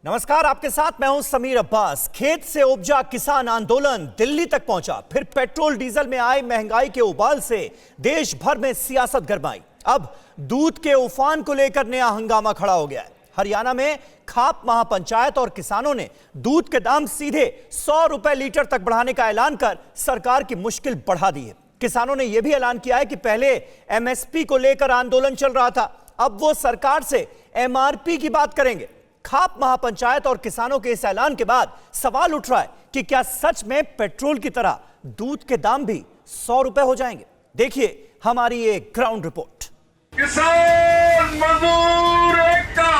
नमस्कार, आपके साथ मैं हूं समीर अब्बास। खेत से उपजा किसान आंदोलन दिल्ली तक पहुंचा। फिर पेट्रोल डीजल में आए महंगाई के उबाल से देश भर में सियासत गरमाई। अब दूध के उफान को लेकर नया हंगामा खड़ा हो गया है। हरियाणा में खाप महापंचायत और किसानों ने दूध के दाम सीधे 100 रुपए लीटर तक बढ़ाने का ऐलान कर सरकार की मुश्किल बढ़ा दी है। किसानों ने यह भी ऐलान किया है कि पहले एमएसपी को लेकर आंदोलन चल रहा था, अब वो सरकार से एमआरपी की बात करेंगे। खाप महापंचायत और किसानों के इस ऐलान के बाद सवाल उठ रहा है कि क्या सच में पेट्रोल की तरह दूध के दाम भी 100 रुपए हो जाएंगे? देखिए हमारी ये ग्राउंड रिपोर्ट। किसान मजदूर एकता,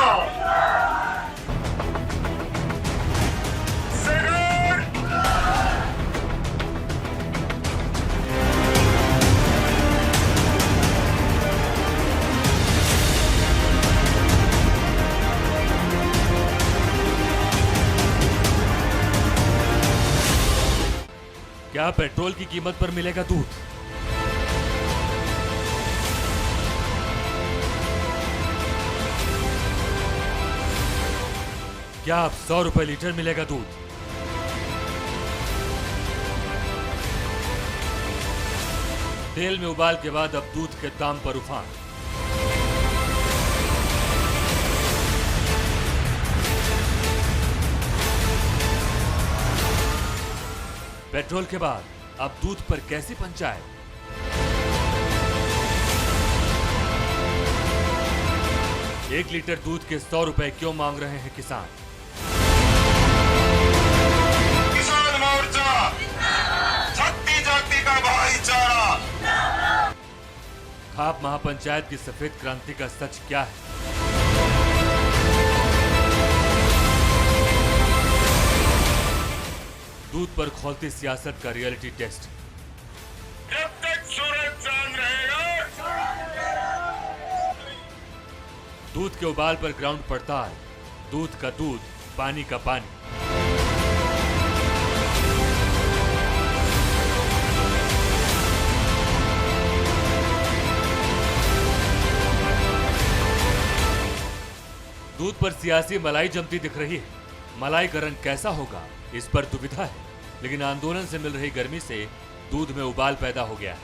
क्या पेट्रोल की कीमत पर मिलेगा दूध? क्या अब 100 रुपए लीटर मिलेगा दूध? तेल में उबाल के बाद अब दूध के दाम पर उफान। पेट्रोल के बाद अब दूध पर कैसी पंचायत? एक लीटर दूध के 100 रुपए क्यों मांग रहे हैं किसान? किसान मोर्चा, छत्ती जाति का भाईचारा। खाप महापंचायत की सफेद क्रांति का सच क्या है? दूध पर खोलती सियासत का रियलिटी टेस्ट। जब तक सूरज चांद रहेगा, दूध के उबाल पर ग्राउंड पड़ताल। दूध का दूध, पानी का पानी। दूध पर सियासी मलाई जमती दिख रही है। मलाई का रंग कैसा होगा, इस पर दुविधा है, लेकिन आंदोलन से मिल रही गर्मी से दूध में उबाल पैदा हो गया है।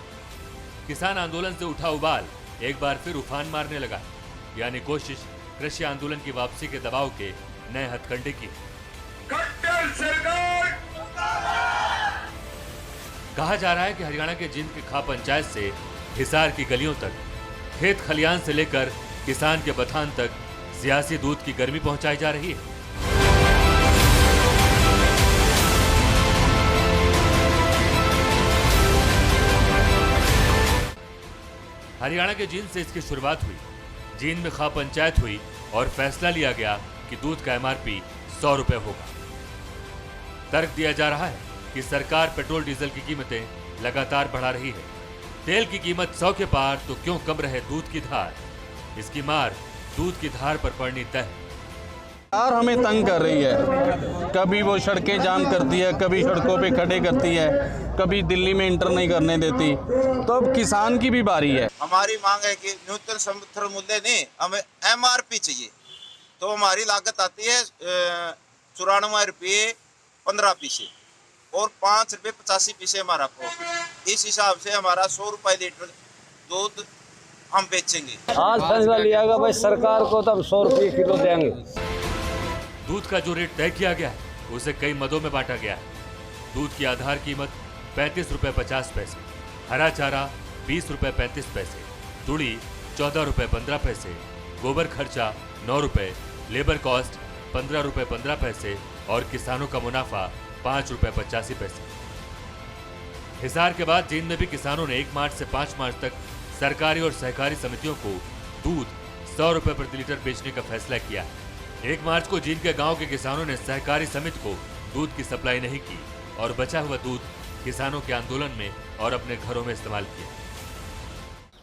किसान आंदोलन से उठा उबाल एक बार फिर उफान मारने लगा, यानी कोशिश कृषि आंदोलन की वापसी के दबाव के नए हथकंडे की। खट्टर सरकार। कहा जा रहा है कि हरियाणा के जींद की खाप पंचायत से हिसार की गलियों तक, खेत खलियान से लेकर किसान के बथान तक सियासी दूध की गर्मी पहुंचाई जा रही है। हरियाणा के जींद से इसकी शुरुआत हुई। जींद में खाप पंचायत हुई और फैसला लिया गया कि दूध का एमआरपी 100 रुपए होगा। तर्क दिया जा रहा है कि सरकार पेट्रोल डीजल की कीमतें लगातार बढ़ा रही है। तेल की कीमत 100 के पार तो क्यों कम रहे दूध की धार? इसकी मार दूध की धार पर पड़नी तय है। सरकार हमें तंग कर रही है। कभी वो सड़कें जाम करती है, कभी सड़कों पे खड़े करती है, कभी दिल्ली में इंटर नहीं करने देती। तो अब किसान की भी बारी है। हमारी मांग है कि न्यूनतम समर्थन मूल्य नहीं, हमें एमआरपी चाहिए। तो हमारी लागत आती है 94 रुपये 15 पैसे और 5 रुपये 85 पैसे हमारा प्रॉफिट। इस हिसाब से हमारा 100 रुपये लीटर दूध हम बेचेंगे। आज फैसला लिया गया भाई सरकार को, तब 100 रुपये किलो देंगे। दूध का जो रेट तय किया गया है उसे कई मदों में बांटा गया है। दूध की आधार कीमत 35 रुपये 50 पैसे, हरा चारा 20 रुपये 35 पैसे, तुड़ी 14 रुपये 15 पैसे, गोबर खर्चा 9 रुपये, लेबर कॉस्ट 15 रुपये 15 पैसे और किसानों का मुनाफा 5 रुपये 85 पैसे। हिसार के बाद जींद में भी किसानों ने 1 मार्च से 5 मार्च तक सरकारी और सहकारी समितियों को दूध 100 रुपये प्रति लीटर बेचने का फैसला किया है। 1 मार्च को जींद के गांव के किसानों ने सहकारी समिति को दूध की सप्लाई नहीं की और बचा हुआ दूध किसानों के आंदोलन में और अपने घरों में इस्तेमाल किया।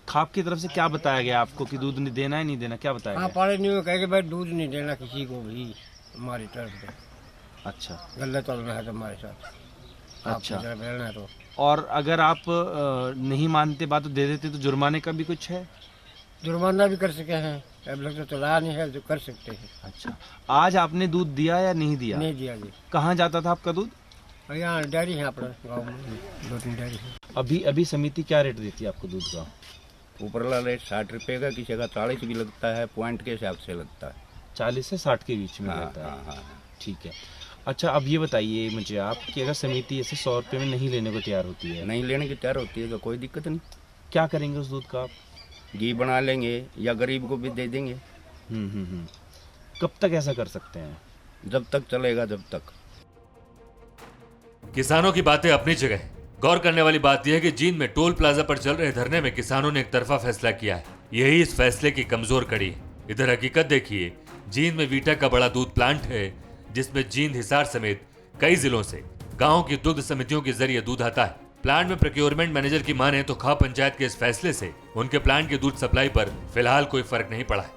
खाप की तरफ से क्या बताया गया आपको कि दूध नहीं देना है, नहीं देना, क्या बताया गया? पाले नहीं कहे कि भाई दूध नहीं देना किसी को भी हमारी तरफ से। अच्छा, गलत चलना है तुम्हारे साथ। अच्छा। तो और अगर आप नहीं मानते बात तो दे देते तो जुर्माने का भी कुछ है? जुर्माना भी कर सके हैं, अब लोग तो लाया नहीं है जो कर सकते हैं। अच्छा, आज आपने दूध दिया या नहीं दिया? नहीं दिया जी। कहाँ जाता था आपका दूध? और यहाँ डेयरी है अपना गाँव में, 2-3 डेयरी है। अभी समिति क्या रेट देती है आपको दूध का? ऊपरला रेट 60 रुपये का, किसी का 40 भी लगता है, पॉइंट के हिसाब से लगता है। 40 से 60 के बीच में रहता है। ठीक है। अच्छा, अब ये बताइए मुझे आप कि अगर समिति ऐसे 100 रुपये में नहीं लेने को तैयार होती है, नहीं लेने की तैयार होती है तो कोई दिक्कत नहीं, क्या करेंगे उस दूध का आप? घी बना लेंगे या गरीब को भी दे देंगे। कब तक ऐसा कर सकते हैं? जब तक चलेगा, जब तक। किसानों की बातें अपनी जगह। गौर करने वाली बात यह है कि जींद में टोल प्लाजा पर चल रहे धरने में किसानों ने एक तरफा फैसला किया है। यही इस फैसले की कमजोर कड़ी है। इधर हकीकत देखिए, जींद में वीटा का बड़ा दूध प्लांट है, जिसमें जींद, हिसार समेत कई जिलों से गांव की दुग्ध समितियों के जरिए दूध आता है। प्लांट में प्रोक्योरमेंट मैनेजर की माने तो खा पंचायत के इस फैसले से उनके प्लांट की दूध सप्लाई पर फिलहाल कोई फर्क नहीं पड़ा है।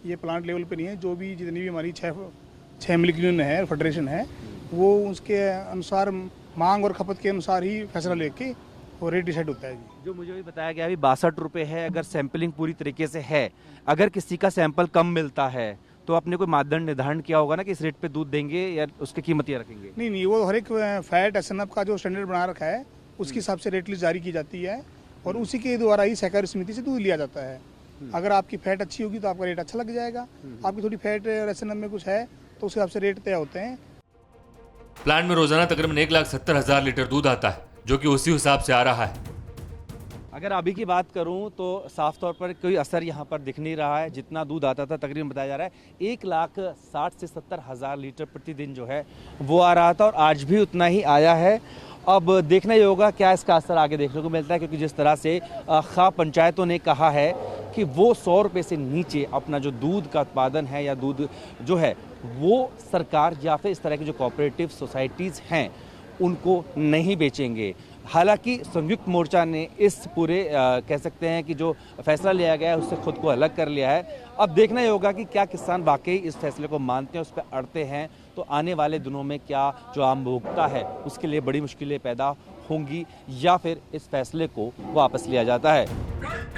ये प्लांट लेवल पे नहीं है, जो भी जितनी भी हमारी 6 मिल्क यूनियन है, फेडरेशन है, वो उसके अनुसार मांग और खपत के अनुसार ही फैसला लेके वो रेट डिसाइड होता है जी। जो मुझे भी बताया गया अभी 62 रुपये है, अगर सैंपलिंग पूरी तरीके से है, अगर किसी का सैंपल कम मिलता है तो आपने कोई मापदंड निर्धारण किया होगा ना कि इस रेट पे दूध देंगे या उसकी कीमत या रखेंगे? नहीं, वो हर एक फैट एसएनएफ का जो स्टैंडर्ड बना रखा है उसके हिसाब से रेट लिस्ट जारी की जाती है और उसी के द्वारा ही सहकारी समिति से दूध लिया जाता है। अगर आपकी फैट अच्छी होगी तो आपका रेट अच्छा लग जाएगा, आपकी थोड़ी फैट और एसएनएफ में कुछ है तो उस हिसाब से रेट तय होते हैं। प्लांट में रोजाना तकरीबन 1,70,000 लीटर दूध आता है, जो कि उसी हिसाब से आ रहा है। अगर अभी की बात करूं तो साफ तौर पर कोई असर यहाँ पर दिख नहीं रहा है। जितना दूध आता था तकरीबन बताया जा रहा है 1,60,000 से 70,000 लीटर प्रतिदिन जो है वो आ रहा था और आज भी उतना ही आया है। अब देखना ही होगा क्या इसका असर आगे देखने को मिलता है, क्योंकि जिस तरह से खा पंचायतों ने कहा है कि वो 100 रुपये से नीचे अपना जो दूध का उत्पादन है या दूध जो है वो सरकार या फिर इस तरह की जो कोऑपरेटिव सोसाइटीज़ हैं उनको नहीं बेचेंगे। हालांकि संयुक्त मोर्चा ने इस पूरे कह सकते हैं कि जो फैसला लिया गया है उससे खुद को अलग कर लिया है। अब देखना ही होगा कि क्या किसान वाकई इस फैसले को मानते हैं, उस पर अड़ते हैं, तो आने वाले दिनों में क्या जो आम भोक्ता है उसके लिए बड़ी मुश्किलें पैदा होंगी या फिर इस फैसले को वापस लिया जाता है।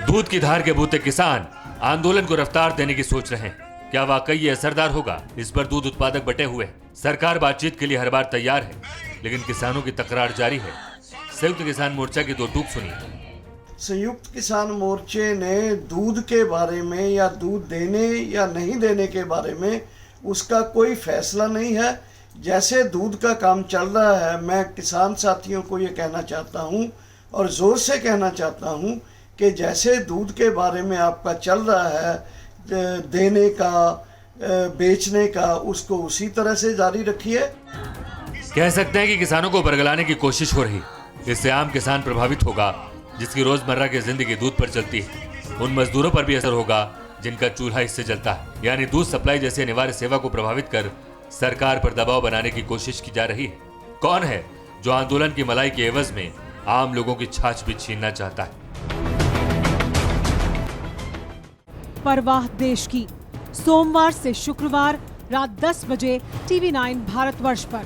दूध की धार के बूते किसान आंदोलन को रफ्तार देने की सोच रहे हैं। क्या वाकई ये असरदार होगा? इस पर दूध उत्पादक बटे हुए। सरकार बातचीत के लिए हर बार तैयार है, लेकिन किसानों की तकरार जारी है। संयुक्त किसान मोर्चा की दो टूक सुनिए। संयुक्त किसान मोर्चे ने दूध के बारे में या दूध देने या नहीं देने के बारे में उसका कोई फैसला नहीं है। जैसे दूध का काम चल रहा है, मैं किसान साथियों को ये कहना चाहता हूँ और ज़ोर से कहना चाहता हूँ कि जैसे दूध के बारे में आपका चल रहा है देने का, बेचने का, उसको उसी तरह से जारी रखिए। कह सकते हैं कि किसानों को बरगलाने की कोशिश हो रही। इससे आम किसान प्रभावित होगा, जिसकी रोजमर्रा की जिंदगी दूध पर चलती है। उन मजदूरों पर भी असर होगा जिनका चूल्हा इससे जलता है। यानी दूध सप्लाई जैसी अनिवार्य सेवा को प्रभावित कर सरकार पर दबाव बनाने की कोशिश की जा रही है। कौन है जो आंदोलन की मलाई के एवज में आम लोगों की छाछ भी छीनना चाहता है? परवाह देश की, सोमवार से शुक्रवार रात 10 बजे TV9 भारतवर्ष पर।